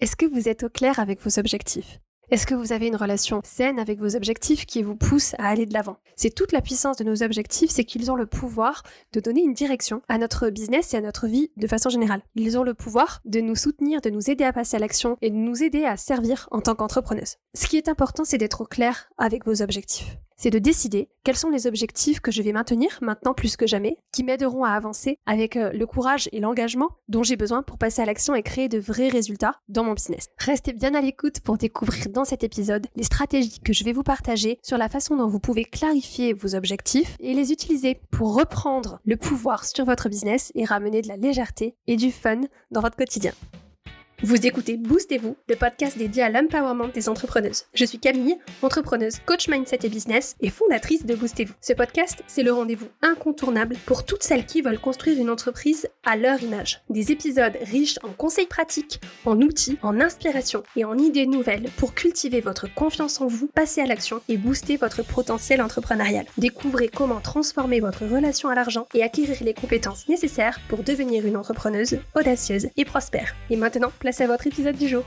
Est-ce que vous êtes au clair avec vos objectifs ? Est-ce que vous avez une relation saine avec vos objectifs qui vous pousse à aller de l'avant ? C'est toute la puissance de nos objectifs, c'est qu'ils ont le pouvoir de donner une direction à notre business et à notre vie de façon générale. Ils ont le pouvoir de nous soutenir, de nous aider à passer à l'action et de nous aider à servir en tant qu'entrepreneuse. Ce qui est important, c'est d'être au clair avec vos objectifs. C'est de décider quels sont les objectifs que je vais maintenir maintenant plus que jamais, qui m'aideront à avancer avec le courage et l'engagement dont j'ai besoin pour passer à l'action et créer de vrais résultats dans mon business. Restez bien à l'écoute pour découvrir dans cet épisode les stratégies que je vais vous partager sur la façon dont vous pouvez clarifier vos objectifs et les utiliser pour reprendre le pouvoir sur votre business et ramener de la légèreté et du fun dans votre quotidien. Vous écoutez Boostez-vous, le podcast dédié à l'empowerment des entrepreneuses. Je suis Camille, entrepreneuse, coach mindset et business et fondatrice de Boostez-vous. Ce podcast, c'est le rendez-vous incontournable pour toutes celles qui veulent construire une entreprise à leur image. Des épisodes riches en conseils pratiques, en outils, en inspiration et en idées nouvelles pour cultiver votre confiance en vous, passer à l'action et booster votre potentiel entrepreneurial. Découvrez comment transformer votre relation à l'argent et acquérir les compétences nécessaires pour devenir une entrepreneuse audacieuse et prospère. Et maintenant, place à votre épisode du jour.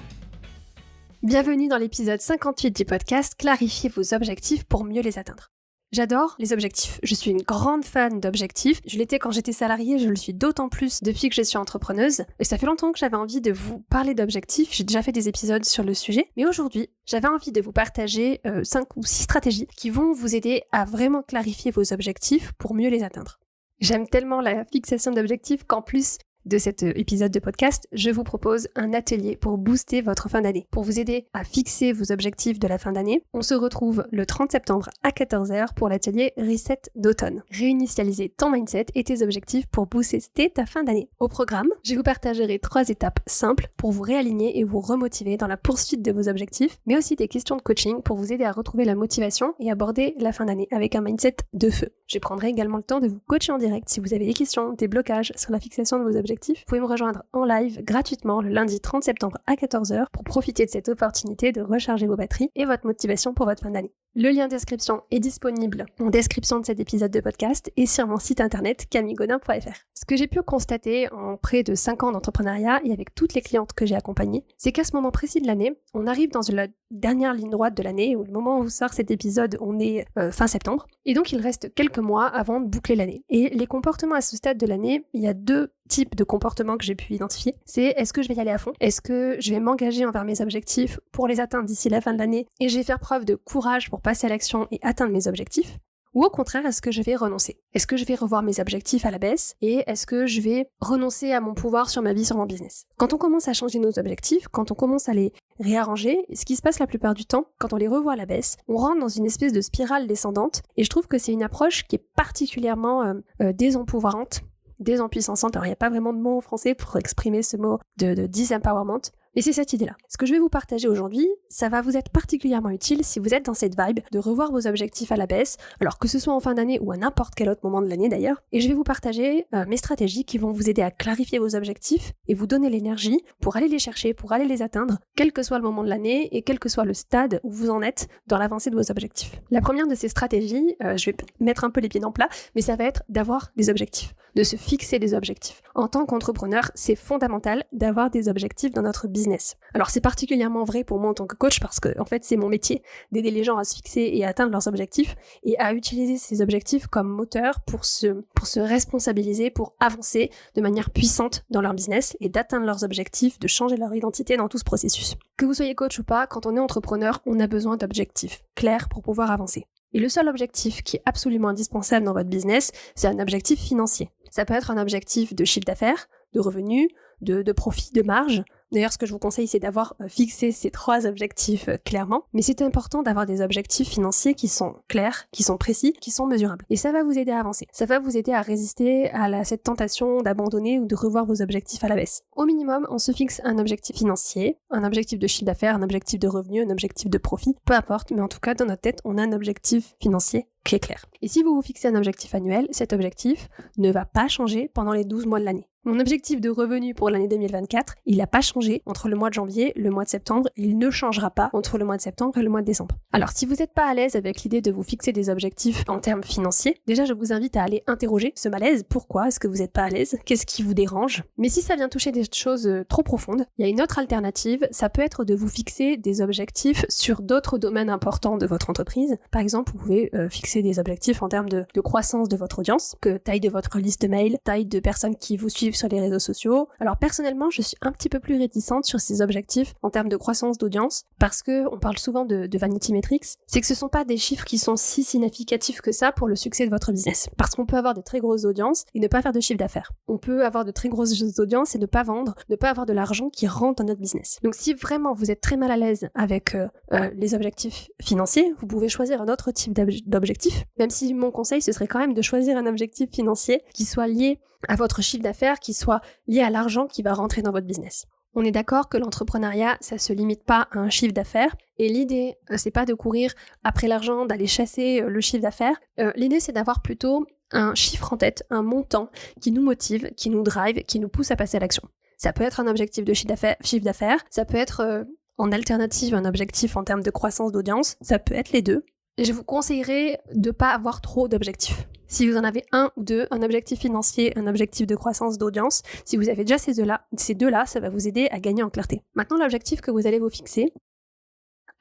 Bienvenue dans l'épisode 58 du podcast Clarifiez vos objectifs pour mieux les atteindre. J'adore les objectifs. Je suis une grande fan d'objectifs. Je l'étais quand j'étais salariée, je le suis d'autant plus depuis que je suis entrepreneuse. Et ça fait longtemps que j'avais envie de vous parler d'objectifs. J'ai déjà fait des épisodes sur le sujet. Mais aujourd'hui, j'avais envie de vous partager 5 ou 6 stratégies qui vont vous aider à vraiment clarifier vos objectifs pour mieux les atteindre. J'aime tellement la fixation d'objectifs qu'en plus de cet épisode de podcast, je vous propose un atelier pour booster votre fin d'année. Pour vous aider à fixer vos objectifs de la fin d'année, on se retrouve le 30 septembre à 14h pour l'atelier Reset d'automne. Réinitialiser ton mindset et tes objectifs pour booster ta fin d'année. Au programme, je vous partagerai 3 étapes simples pour vous réaligner et vous remotiver dans la poursuite de vos objectifs, mais aussi des questions de coaching pour vous aider à retrouver la motivation et aborder la fin d'année avec un mindset de feu. Je prendrai également le temps de vous coacher en direct si vous avez des questions, des blocages sur la fixation de vos objectifs. Vous pouvez me rejoindre en live gratuitement le lundi 30 septembre à 14h pour profiter de cette opportunité de recharger vos batteries et votre motivation pour votre fin d'année. Le lien d'inscription est disponible en description de cet épisode de podcast et sur mon site internet camillegodin.fr. Ce que j'ai pu constater en près de 5 ans d'entrepreneuriat et avec toutes les clientes que j'ai accompagnées, c'est qu'à ce moment précis de l'année, on arrive dans la dernière ligne droite de l'année, ou le moment où sort cet épisode, on est fin septembre, et donc il reste quelques mois avant de boucler l'année. Et les comportements à ce stade de l'année, il y a 2 types de comportements que j'ai pu identifier. C'est est-ce que je vais y aller à fond ? Est-ce que je vais m'engager envers mes objectifs pour les atteindre d'ici la fin de l'année et je vais faire preuve de courage pour passer à l'action et atteindre mes objectifs ? Ou au contraire, est-ce que je vais renoncer ? Est-ce que je vais revoir mes objectifs à la baisse ? Et est-ce que je vais renoncer à mon pouvoir sur ma vie, sur mon business ? Quand on commence à changer nos objectifs, quand on commence à les réarranger, ce qui se passe la plupart du temps, quand on les revoit à la baisse, on rentre dans une espèce de spirale descendante. Et je trouve que c'est une approche qui est particulièrement désempowerante, désempuissante. Alors il n'y a pas vraiment de mot en français pour exprimer ce mot de disempowerment. Et c'est cette idée-là. Ce que je vais vous partager aujourd'hui, ça va vous être particulièrement utile si vous êtes dans cette vibe de revoir vos objectifs à la baisse, alors que ce soit en fin d'année ou à n'importe quel autre moment de l'année d'ailleurs. Et je vais vous partager mes stratégies qui vont vous aider à clarifier vos objectifs et vous donner l'énergie pour aller les chercher, pour aller les atteindre, quel que soit le moment de l'année et quel que soit le stade où vous en êtes dans l'avancée de vos objectifs. La première de ces stratégies, je vais mettre un peu les pieds dans le plat, mais ça va être d'avoir des objectifs, de se fixer des objectifs. En tant qu'entrepreneur, c'est fondamental d'avoir des objectifs dans notre business. Alors c'est particulièrement vrai pour moi en tant que coach parce que en fait c'est mon métier d'aider les gens à se fixer et à atteindre leurs objectifs et à utiliser ces objectifs comme moteur pour se responsabiliser, pour avancer de manière puissante dans leur business et d'atteindre leurs objectifs, de changer leur identité dans tout ce processus. Que vous soyez coach ou pas, quand on est entrepreneur, on a besoin d'objectifs clairs pour pouvoir avancer. Et le seul objectif qui est absolument indispensable dans votre business, c'est un objectif financier. Ça peut être un objectif de chiffre d'affaires, de revenus, de profit, de marge. D'ailleurs, ce que je vous conseille, c'est d'avoir fixé ces 3 objectifs clairement. Mais c'est important d'avoir des objectifs financiers qui sont clairs, qui sont précis, qui sont mesurables. Et ça va vous aider à avancer. Ça va vous aider à résister à cette tentation d'abandonner ou de revoir vos objectifs à la baisse. Au minimum, on se fixe un objectif financier, un objectif de chiffre d'affaires, un objectif de revenu, un objectif de profit, peu importe. Mais en tout cas, dans notre tête, on a un objectif financier qui est clair. Et si vous vous fixez un objectif annuel, cet objectif ne va pas changer pendant les 12 mois de l'année. Mon objectif de revenu pour l'année 2024, il n'a pas changé entre le mois de janvier et le mois de septembre, et il ne changera pas entre le mois de septembre et le mois de décembre. Alors, si vous n'êtes pas à l'aise avec l'idée de vous fixer des objectifs en termes financiers, déjà, je vous invite à aller interroger ce malaise. Pourquoi est-ce que vous n'êtes pas à l'aise? Qu'est-ce qui vous dérange? Mais si ça vient toucher des choses trop profondes, il y a une autre alternative. Ça peut être de vous fixer des objectifs sur d'autres domaines importants de votre entreprise. Par exemple, vous pouvez fixer des objectifs en termes de croissance de votre audience, que taille de votre liste mail, taille de personnes qui vous suivent sur les réseaux sociaux. Alors personnellement, je suis un petit peu plus réticente sur ces objectifs en termes de croissance d'audience parce que on parle souvent de vanity metrics, c'est que ce sont pas des chiffres qui sont si significatifs que ça pour le succès de votre business. Parce qu'on peut avoir de très grosses audiences et ne pas faire de chiffre d'affaires. On peut avoir de très grosses audiences et ne pas vendre, ne pas avoir de l'argent qui rentre dans notre business. Donc si vraiment vous êtes très mal à l'aise avec les objectifs financiers, vous pouvez choisir un autre type d'objectif, même si mon conseil ce serait quand même de choisir un objectif financier qui soit lié à votre chiffre d'affaires, qui soit lié à l'argent qui va rentrer dans votre business. On est d'accord que l'entrepreneuriat, ça se limite pas à un chiffre d'affaires. Et l'idée, c'est pas de courir après l'argent, d'aller chasser le chiffre d'affaires. L'idée, c'est d'avoir plutôt un chiffre en tête, un montant qui nous motive, qui nous drive, qui nous pousse à passer à l'action. Ça peut être un objectif de chiffre d'affaires, ça peut être en alternative un objectif en termes de croissance d'audience, ça peut être les deux. Et je vous conseillerais de pas avoir trop d'objectifs. Si vous en avez un ou deux, un objectif financier, un objectif de croissance d'audience, si vous avez déjà ces deux-là, ça va vous aider à gagner en clarté. Maintenant, l'objectif que vous allez vous fixer,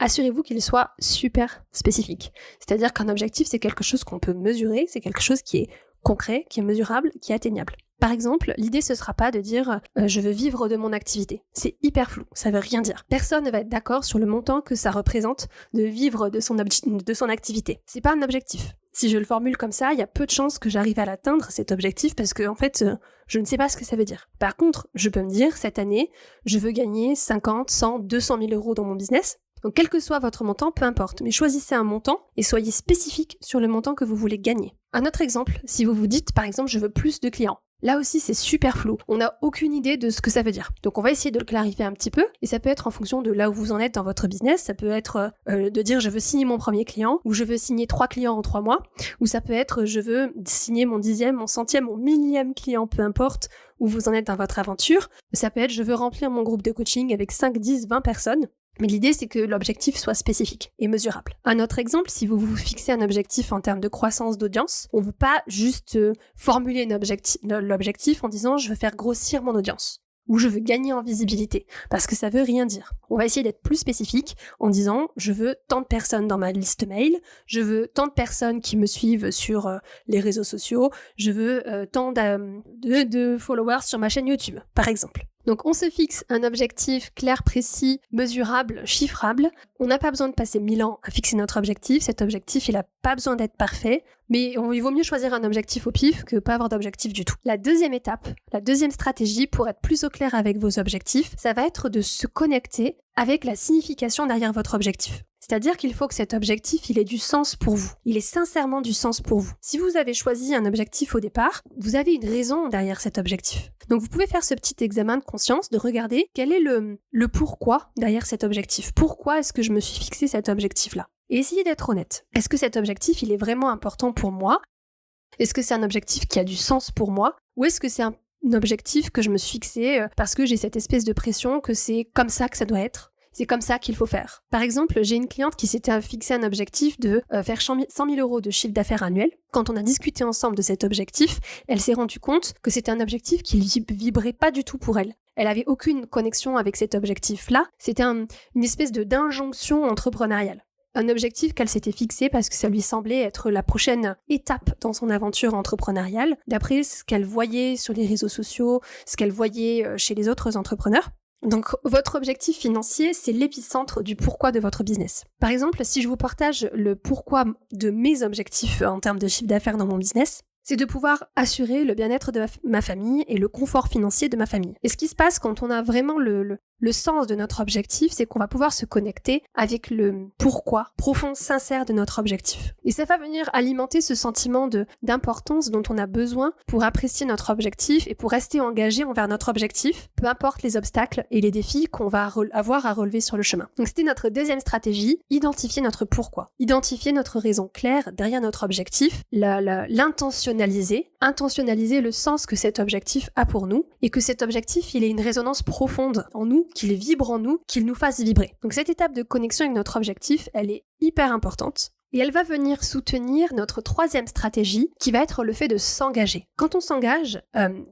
assurez-vous qu'il soit super spécifique. C'est-à-dire qu'un objectif, c'est quelque chose qu'on peut mesurer, c'est quelque chose qui est concret, qui est mesurable, qui est atteignable. Par exemple, l'idée ce sera pas de dire je veux vivre de mon activité. C'est hyper flou, ça veut rien dire. Personne ne va être d'accord sur le montant que ça représente de vivre de son activité. C'est pas un objectif. Si je le formule comme ça, il y a peu de chances que j'arrive à l'atteindre, cet objectif, parce que en fait, je ne sais pas ce que ça veut dire. Par contre, je peux me dire, cette année, je veux gagner 50, 100, 200 000 euros dans mon business. Donc quel que soit votre montant, peu importe, mais choisissez un montant et soyez spécifique sur le montant que vous voulez gagner. Un autre exemple, si vous vous dites, par exemple, je veux plus de clients. Là aussi, c'est super flou. On n'a aucune idée de ce que ça veut dire. Donc, on va essayer de le clarifier un petit peu. Et ça peut être en fonction de là où vous en êtes dans votre business. Ça peut être de dire je veux signer mon premier client, ou je veux signer 3 clients en 3 mois. Ou ça peut être je veux signer mon 10e, mon 100e, mon 1000e client, peu importe où vous en êtes dans votre aventure. Ça peut être je veux remplir mon groupe de coaching avec 5, 10, 20 personnes. Mais l'idée, c'est que l'objectif soit spécifique et mesurable. Un autre exemple, si vous vous fixez un objectif en termes de croissance d'audience, on ne veut pas juste formuler l'objectif en disant « je veux faire grossir mon audience » ou « je veux gagner en visibilité » parce que ça veut rien dire. On va essayer d'être plus spécifique en disant « je veux tant de personnes dans ma liste mail, je veux tant de personnes qui me suivent sur les réseaux sociaux, je veux tant de followers sur ma chaîne YouTube » par exemple. Donc on se fixe un objectif clair, précis, mesurable, chiffrable. On n'a pas besoin de passer 1000 ans à fixer notre objectif. Cet objectif, il n'a pas besoin d'être parfait. Mais il vaut mieux choisir un objectif au pif que pas avoir d'objectif du tout. La deuxième étape, la deuxième stratégie pour être plus au clair avec vos objectifs, ça va être de se connecter avec la signification derrière votre objectif. C'est-à-dire qu'il faut que cet objectif, il ait du sens pour vous. Il ait sincèrement du sens pour vous. Si vous avez choisi un objectif au départ, vous avez une raison derrière cet objectif. Donc vous pouvez faire ce petit examen de conscience, de regarder quel est le pourquoi derrière cet objectif. Pourquoi est-ce que je me suis fixé cet objectif-là? Et essayez d'être honnête. Est-ce que cet objectif, il est vraiment important pour moi? Est-ce que c'est un objectif qui a du sens pour moi? Ou est-ce que c'est un objectif que je me suis fixé parce que j'ai cette espèce de pression que c'est comme ça que ça doit être? C'est comme ça qu'il faut faire. Par exemple, j'ai une cliente qui s'était fixé un objectif de faire 100 000 euros de chiffre d'affaires annuel. Quand on a discuté ensemble de cet objectif, elle s'est rendue compte que c'était un objectif qui vibrait pas du tout pour elle. Elle avait aucune connexion avec cet objectif-là. C'était une espèce d'injonction entrepreneuriale. Un objectif qu'elle s'était fixé parce que ça lui semblait être la prochaine étape dans son aventure entrepreneuriale, d'après ce qu'elle voyait sur les réseaux sociaux, ce qu'elle voyait chez les autres entrepreneurs. Donc, votre objectif financier, c'est l'épicentre du pourquoi de votre business. Par exemple, si je vous partage le pourquoi de mes objectifs en termes de chiffre d'affaires dans mon business, c'est de pouvoir assurer le bien-être de ma famille et le confort financier de ma famille. Et ce qui se passe quand on a vraiment le sens de notre objectif, c'est qu'on va pouvoir se connecter avec le pourquoi profond, sincère de notre objectif. Et ça va venir alimenter ce sentiment d'importance dont on a besoin pour apprécier notre objectif et pour rester engagé envers notre objectif, peu importe les obstacles et les défis qu'on va avoir à relever sur le chemin. Donc c'était notre deuxième stratégie, identifier notre pourquoi. Identifier notre raison claire derrière notre objectif, l'intentionnel intentionnaliser le sens que cet objectif a pour nous et que cet objectif, il ait une résonance profonde en nous, qu'il vibre en nous, qu'il nous fasse vibrer. Donc cette étape de connexion avec notre objectif, elle est hyper importante. Et elle va venir soutenir notre troisième stratégie qui va être le fait de s'engager. Quand on s'engage,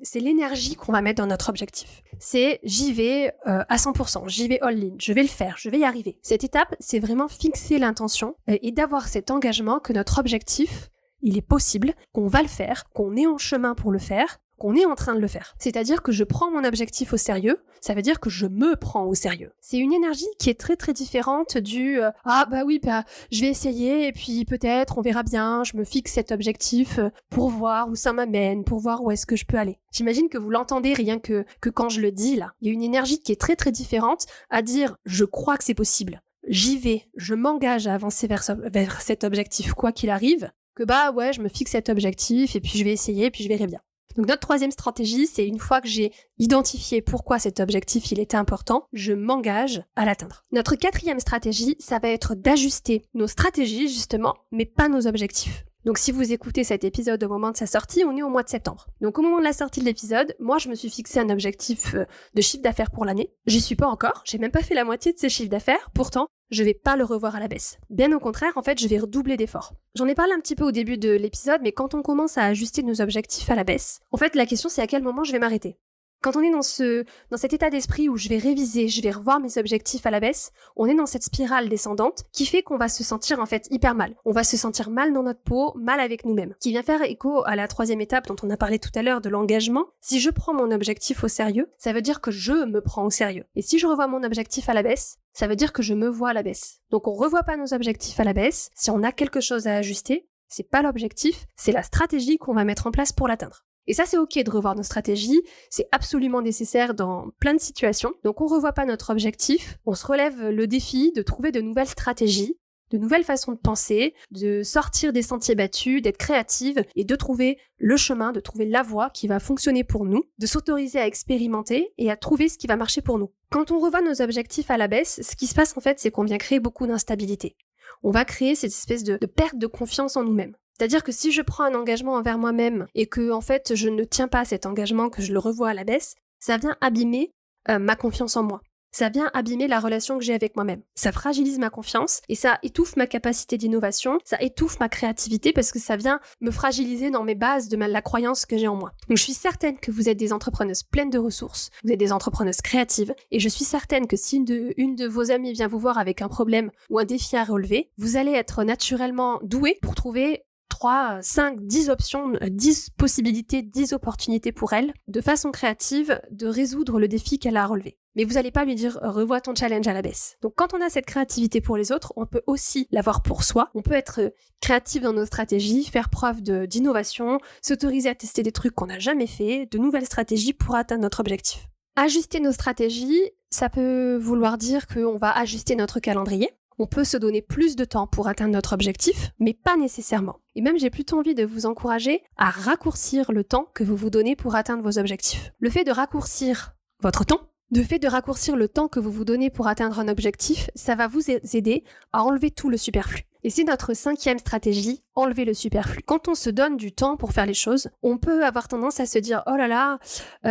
c'est l'énergie qu'on va mettre dans notre objectif. C'est j'y vais à 100%, j'y vais all-in, je vais le faire, je vais y arriver. Cette étape, c'est vraiment fixer l'intention et d'avoir cet engagement que notre objectif, il est possible, qu'on va le faire, qu'on est en chemin pour le faire, qu'on est en train de le faire. C'est-à-dire que je prends mon objectif au sérieux, ça veut dire que je me prends au sérieux. C'est une énergie qui est très très différente du je vais essayer et puis peut-être on verra bien, je me fixe cet objectif pour voir où ça m'amène, pour voir où est-ce que je peux aller. J'imagine que vous l'entendez rien que quand je le dis là. Il y a une énergie qui est très très différente à dire je crois que c'est possible. J'y vais, je m'engage à avancer vers cet objectif quoi qu'il arrive, que je me fixe cet objectif et puis je vais essayer et puis je verrai bien. Donc notre troisième stratégie, c'est une fois que j'ai identifié pourquoi cet objectif il était important, je m'engage à l'atteindre. Notre quatrième stratégie, ça va être d'ajuster nos stratégies justement, mais pas nos objectifs. Donc si vous écoutez cet épisode au moment de sa sortie, on est au mois de septembre. Donc au moment de la sortie de l'épisode, moi je me suis fixé un objectif de chiffre d'affaires pour l'année. J'y suis pas encore, j'ai même pas fait la moitié de ces chiffres d'affaires, pourtant je vais pas le revoir à la baisse. Bien au contraire, en fait, je vais redoubler d'efforts. J'en ai parlé un petit peu au début de l'épisode, mais quand on commence à ajuster nos objectifs à la baisse, en fait la question c'est à quel moment je vais m'arrêter. Quand on est dans cet état d'esprit où je vais réviser, je vais revoir mes objectifs à la baisse, on est dans cette spirale descendante qui fait qu'on va se sentir en fait hyper mal. On va se sentir mal dans notre peau, mal avec nous-mêmes. Qui vient faire écho à la troisième étape dont on a parlé tout à l'heure de l'engagement. Si je prends mon objectif au sérieux, ça veut dire que je me prends au sérieux. Et si je revois mon objectif à la baisse, ça veut dire que je me vois à la baisse. Donc on revoit pas nos objectifs à la baisse. Si on a quelque chose à ajuster, c'est pas l'objectif, c'est la stratégie qu'on va mettre en place pour l'atteindre. Et ça, c'est ok de revoir nos stratégies, c'est absolument nécessaire dans plein de situations. Donc on revoit pas notre objectif, on se relève le défi de trouver de nouvelles stratégies, de nouvelles façons de penser, de sortir des sentiers battus, d'être créative et de trouver le chemin, de trouver la voie qui va fonctionner pour nous, de s'autoriser à expérimenter et à trouver ce qui va marcher pour nous. Quand on revoit nos objectifs à la baisse, ce qui se passe en fait, c'est qu'on vient créer beaucoup d'instabilité. On va créer cette espèce de perte de confiance en nous-mêmes. C'est-à-dire que si je prends un engagement envers moi-même et que en fait je ne tiens pas à cet engagement, que je le revois à la baisse, ça vient abîmer ma confiance en moi. Ça vient abîmer la relation que j'ai avec moi-même. Ça fragilise ma confiance et ça étouffe ma capacité d'innovation, ça étouffe ma créativité parce que ça vient me fragiliser dans mes bases de la croyance que j'ai en moi. Donc je suis certaine que vous êtes des entrepreneuses pleines de ressources, vous êtes des entrepreneuses créatives et je suis certaine que si une de vos amies vient vous voir avec un problème ou un défi à relever, vous allez être naturellement douée pour trouver 3, 5, 10 options, 10 possibilités, 10 opportunités pour elle, de façon créative, de résoudre le défi qu'elle a à relever. Mais vous n'allez pas lui dire « revois ton challenge à la baisse ». Donc quand on a cette créativité pour les autres, on peut aussi l'avoir pour soi. On peut être créatif dans nos stratégies, faire preuve d'innovation, s'autoriser à tester des trucs qu'on n'a jamais fait, de nouvelles stratégies pour atteindre notre objectif. Ajuster nos stratégies, ça peut vouloir dire qu'on va ajuster notre calendrier. On peut se donner plus de temps pour atteindre notre objectif, mais pas nécessairement. Et même j'ai plutôt envie de vous encourager à raccourcir le temps que vous vous donnez pour atteindre vos objectifs. Le fait de raccourcir votre temps, le temps que vous vous donnez pour atteindre un objectif, ça va vous aider à enlever tout le superflu. Et c'est notre 5e stratégie, enlever le superflu. Quand on se donne du temps pour faire les choses, on peut avoir tendance à se dire « Oh là là,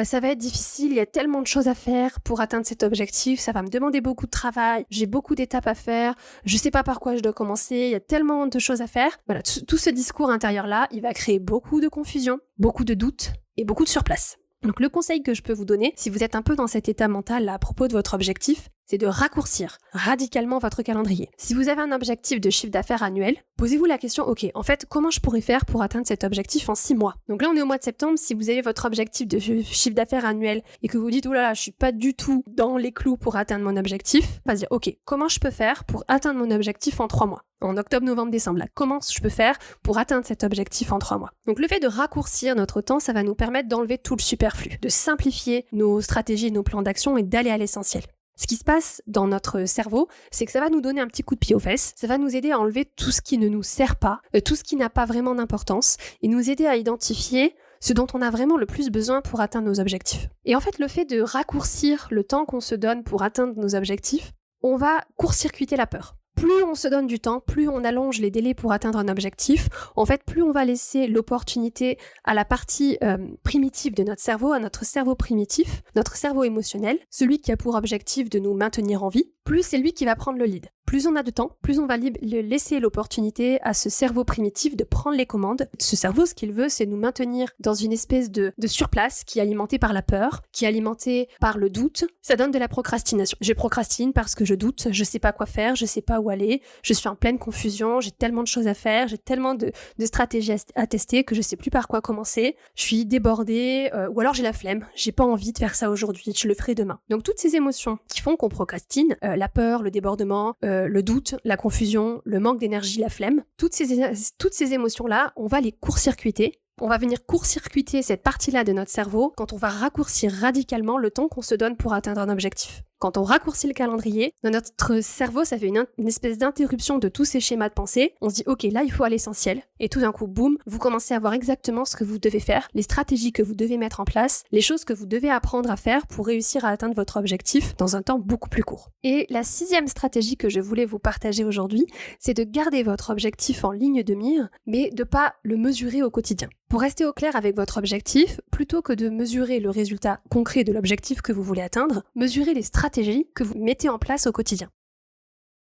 ça va être difficile, il y a tellement de choses à faire pour atteindre cet objectif, ça va me demander beaucoup de travail, j'ai beaucoup d'étapes à faire, je sais pas par quoi je dois commencer, il y a tellement de choses à faire. » Voilà, tout ce discours intérieur-là, il va créer beaucoup de confusion, beaucoup de doutes et beaucoup de surplace. Donc le conseil que je peux vous donner, si vous êtes un peu dans cet état mental là, à propos de votre objectif, c'est de raccourcir radicalement votre calendrier. Si vous avez un objectif de chiffre d'affaires annuel, posez-vous la question, ok, en fait, comment je pourrais faire pour atteindre cet objectif en 6 mois? Donc là, on est au mois de septembre, si vous avez votre objectif de chiffre d'affaires annuel et que vous dites, oh là là, je suis pas du tout dans les clous pour atteindre mon objectif, on va se dire, ok, comment je peux faire pour atteindre mon objectif en 3 mois? En octobre, novembre, décembre, là, comment je peux faire pour atteindre cet objectif en 3 mois? Donc le fait de raccourcir notre temps, ça va nous permettre d'enlever tout le superflu, de simplifier nos stratégies, nos plans d'action et d'aller à l'essentiel. Ce qui se passe dans notre cerveau, c'est que ça va nous donner un petit coup de pied aux fesses, ça va nous aider à enlever tout ce qui ne nous sert pas, tout ce qui n'a pas vraiment d'importance, et nous aider à identifier ce dont on a vraiment le plus besoin pour atteindre nos objectifs. Et en fait, le fait de raccourcir le temps qu'on se donne pour atteindre nos objectifs, on va court-circuiter la peur. Plus on se donne du temps, plus on allonge les délais pour atteindre un objectif, en fait, plus on va laisser l'opportunité à la partie primitive de notre cerveau, à notre cerveau primitif, notre cerveau émotionnel, celui qui a pour objectif de nous maintenir en vie, plus c'est lui qui va prendre le lead. Plus on a de temps, plus on va laisser l'opportunité à ce cerveau primitif de prendre les commandes. Ce cerveau, ce qu'il veut, c'est nous maintenir dans une espèce de surplace qui est alimentée par la peur, qui est alimentée par le doute. Ça donne de la procrastination. Je procrastine parce que je doute, je sais pas quoi faire, je sais pas où aller, je suis en pleine confusion, j'ai tellement de choses à faire, j'ai tellement de stratégies à tester que je sais plus par quoi commencer. Je suis débordée, ou alors j'ai la flemme, j'ai pas envie de faire ça aujourd'hui, je le ferai demain. Donc toutes ces émotions qui font qu'on procrastine, la peur, le débordement, le doute, la confusion, le manque d'énergie, la flemme, toutes ces émotions-là, on va les court-circuiter. On va venir court-circuiter cette partie-là de notre cerveau quand on va raccourcir radicalement le temps qu'on se donne pour atteindre un objectif. Quand on raccourcit le calendrier, dans notre cerveau, ça fait une espèce d'interruption de tous ces schémas de pensée. On se dit, ok, là, il faut à l'essentiel. Et tout d'un coup, boum, vous commencez à voir exactement ce que vous devez faire, les stratégies que vous devez mettre en place, les choses que vous devez apprendre à faire pour réussir à atteindre votre objectif dans un temps beaucoup plus court. Et la 6e stratégie que je voulais vous partager aujourd'hui, c'est de garder votre objectif en ligne de mire, mais de pas le mesurer au quotidien. Pour rester au clair avec votre objectif, plutôt que de mesurer le résultat concret de l'objectif que vous voulez atteindre, mesurez les stratégies que vous mettez en place au quotidien.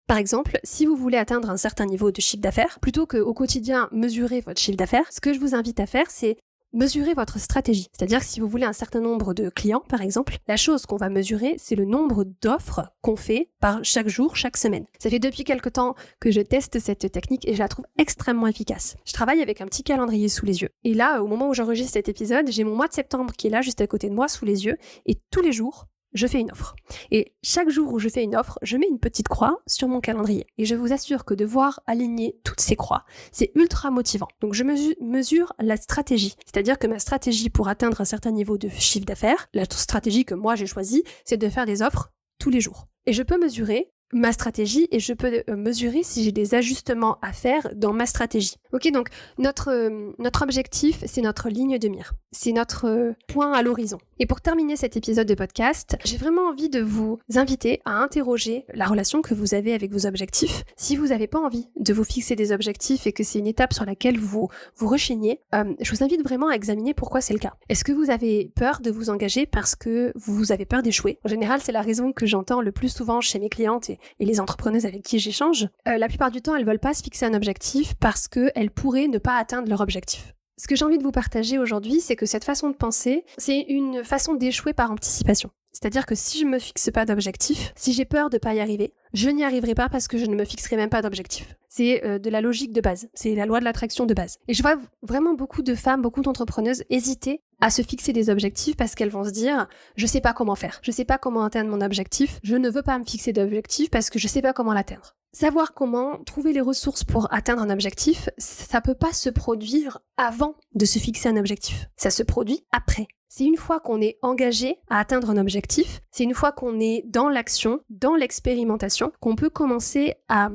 Par exemple, si vous voulez atteindre un certain niveau de chiffre d'affaires, plutôt qu'au quotidien mesurer votre chiffre d'affaires, ce que je vous invite à faire, c'est mesurer votre stratégie. C'est-à-dire que si vous voulez un certain nombre de clients, par exemple, la chose qu'on va mesurer, c'est le nombre d'offres qu'on fait par chaque jour, chaque semaine. Ça fait depuis quelque temps que je teste cette technique et je la trouve extrêmement efficace. Je travaille avec un petit calendrier sous les yeux. Et là, au moment où j'enregistre cet épisode, j'ai mon mois de septembre qui est là, juste à côté de moi, sous les yeux. Et tous les jours, je fais une offre. Et chaque jour où je fais une offre, je mets une petite croix sur mon calendrier. Et je vous assure que de voir aligner toutes ces croix, c'est ultra motivant. Donc je mesure la stratégie. C'est-à-dire que ma stratégie pour atteindre un certain niveau de chiffre d'affaires, la stratégie que moi j'ai choisie, c'est de faire des offres tous les jours. Et je peux mesurer ma stratégie et je peux mesurer si j'ai des ajustements à faire dans ma stratégie. Ok, donc notre objectif, c'est notre ligne de mire. C'est notre point à l'horizon. Et pour terminer cet épisode de podcast, j'ai vraiment envie de vous inviter à interroger la relation que vous avez avec vos objectifs. Si vous n'avez pas envie de vous fixer des objectifs et que c'est une étape sur laquelle vous rechignez, je vous invite vraiment à examiner pourquoi c'est le cas. Est-ce que vous avez peur de vous engager parce que vous avez peur d'échouer ? En général, c'est la raison que j'entends le plus souvent chez mes clientes et les entrepreneuses avec qui j'échange. La plupart du temps, elles veulent pas se fixer un objectif parce qu'elles pourraient ne pas atteindre leur objectif. Ce que j'ai envie de vous partager aujourd'hui, c'est que cette façon de penser, c'est une façon d'échouer par anticipation. C'est-à-dire que si je ne me fixe pas d'objectif, si j'ai peur de ne pas y arriver, je n'y arriverai pas parce que je ne me fixerai même pas d'objectif. C'est de la logique de base, c'est la loi de l'attraction de base. Et je vois vraiment beaucoup de femmes, beaucoup d'entrepreneuses hésiter à se fixer des objectifs parce qu'elles vont se dire « je sais pas comment faire, je sais pas comment atteindre mon objectif, je ne veux pas me fixer d'objectif parce que je sais pas comment l'atteindre ». Savoir comment trouver les ressources pour atteindre un objectif, ça peut pas se produire avant de se fixer un objectif. Ça se produit après. C'est une fois qu'on est engagé à atteindre un objectif, c'est une fois qu'on est dans l'action, dans l'expérimentation, qu'on peut commencer à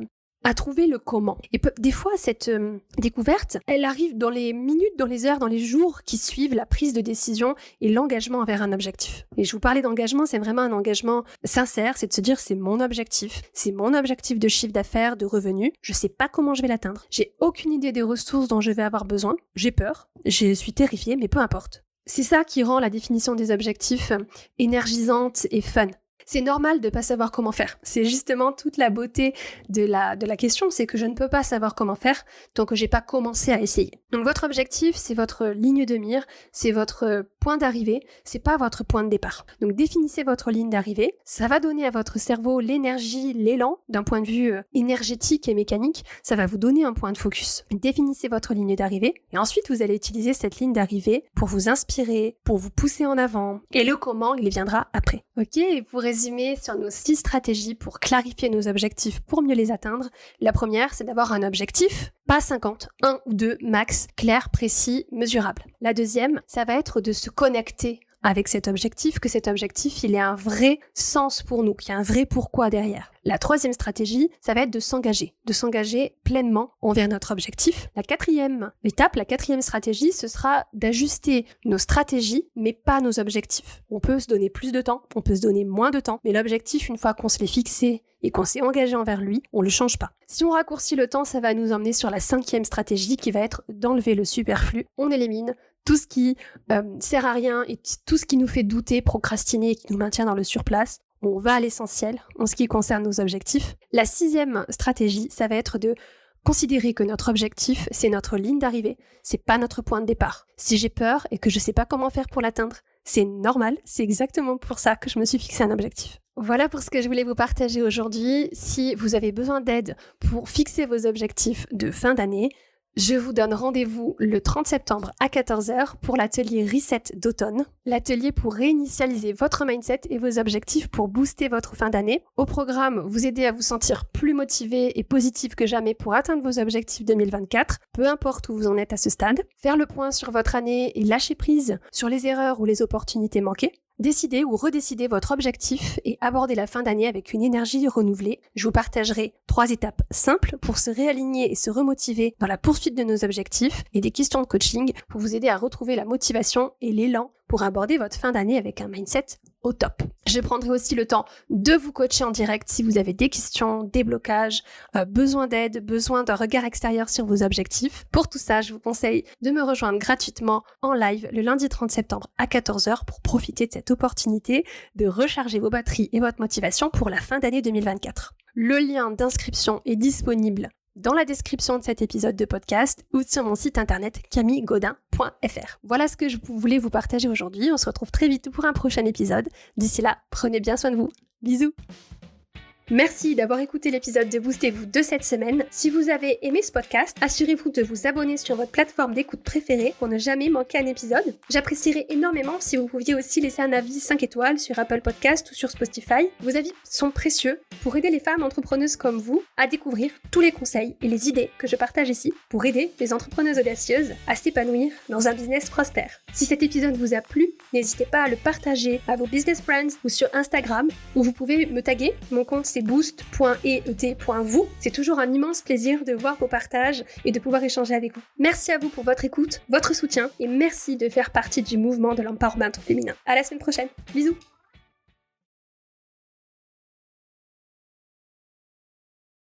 trouver le comment. Et des fois, cette découverte, elle arrive dans les minutes, dans les heures, dans les jours qui suivent la prise de décision et l'engagement vers un objectif. Et je vous parlais d'engagement, c'est vraiment un engagement sincère, c'est de se dire c'est mon objectif de chiffre d'affaires, de revenus, je sais pas comment je vais l'atteindre, j'ai aucune idée des ressources dont je vais avoir besoin, j'ai peur, je suis terrifiée, mais peu importe. C'est ça qui rend la définition des objectifs énergisante et fun. C'est normal de pas savoir comment faire. C'est justement toute la beauté de la question, c'est que je ne peux pas savoir comment faire tant que j'ai pas commencé à essayer. Donc votre objectif, c'est votre ligne de mire, c'est votre point d'arrivée, c'est pas votre point de départ. Donc définissez votre ligne d'arrivée, ça va donner à votre cerveau l'énergie, l'élan, d'un point de vue énergétique et mécanique, ça va vous donner un point de focus. Définissez votre ligne d'arrivée et ensuite vous allez utiliser cette ligne d'arrivée pour vous inspirer, pour vous pousser en avant et le comment, il viendra après. Ok, et pour résumer sur nos 6 stratégies pour clarifier nos objectifs pour mieux les atteindre, la première, c'est d'avoir un objectif, pas 50, 1 ou 2 max, clair, précis, mesurable. La deuxième, ça va être de se connecter avec cet objectif, que cet objectif, il ait un vrai sens pour nous, qu'il y a un vrai pourquoi derrière. La troisième stratégie, ça va être de s'engager pleinement envers notre objectif. La quatrième étape, la quatrième stratégie, ce sera d'ajuster nos stratégies, mais pas nos objectifs. On peut se donner plus de temps, on peut se donner moins de temps, mais l'objectif, une fois qu'on se l'est fixé et qu'on s'est engagé envers lui, on le change pas. Si on raccourcit le temps, ça va nous emmener sur la cinquième stratégie qui va être d'enlever le superflu. On élimine tout ce qui sert à rien et tout ce qui nous fait douter, procrastiner et qui nous maintient dans le surplace. On va à l'essentiel en ce qui concerne nos objectifs. La sixième stratégie, ça va être de considérer que notre objectif, c'est notre ligne d'arrivée, c'est pas notre point de départ. Si j'ai peur et que je sais pas comment faire pour l'atteindre, c'est normal, c'est exactement pour ça que je me suis fixé un objectif. Voilà pour ce que je voulais vous partager aujourd'hui. Si vous avez besoin d'aide pour fixer vos objectifs de fin d'année, je vous donne rendez-vous le 30 septembre à 14h pour l'atelier Reset d'automne, l'atelier pour réinitialiser votre mindset et vos objectifs pour booster votre fin d'année. Au programme, vous aider à vous sentir plus motivé et positif que jamais pour atteindre vos objectifs 2024, peu importe où vous en êtes à ce stade, faire le point sur votre année et lâcher prise sur les erreurs ou les opportunités manquées. Décidez ou redécidez votre objectif et abordez la fin d'année avec une énergie renouvelée. Je vous partagerai 3 étapes simples pour se réaligner et se remotiver dans la poursuite de nos objectifs et des questions de coaching pour vous aider à retrouver la motivation et l'élan pour aborder votre fin d'année avec un mindset au top. Je prendrai aussi le temps de vous coacher en direct si vous avez des questions, des blocages, besoin d'aide, besoin d'un regard extérieur sur vos objectifs. Pour tout ça, je vous conseille de me rejoindre gratuitement en live le lundi 30 septembre à 14h pour profiter de cette opportunité de recharger vos batteries et votre motivation pour la fin d'année 2024. Le lien d'inscription est disponible dans la description de cet épisode de podcast ou sur mon site internet camillegaudin.fr. Voilà ce que je voulais vous partager aujourd'hui. On se retrouve très vite pour un prochain épisode. D'ici là, prenez bien soin de vous. Bisous! Merci d'avoir écouté l'épisode de Boostez-vous de cette semaine. Si vous avez aimé ce podcast, assurez-vous de vous abonner sur votre plateforme d'écoute préférée pour ne jamais manquer un épisode. J'apprécierais énormément si vous pouviez aussi laisser un avis 5 étoiles sur Apple Podcast ou sur Spotify. Vos avis sont précieux pour aider les femmes entrepreneuses comme vous à découvrir tous les conseils et les idées que je partage ici pour aider les entrepreneuses audacieuses à s'épanouir dans un business prospère. Si cet épisode vous a plu, n'hésitez pas à le partager à vos business friends ou sur Instagram où vous pouvez me taguer. Mon compte c'est boost.et.vous. C'est toujours un immense plaisir de voir vos partages et de pouvoir échanger avec vous. Merci à vous pour votre écoute, votre soutien et merci de faire partie du mouvement de l'empowerment féminin. À la semaine prochaine. Bisous!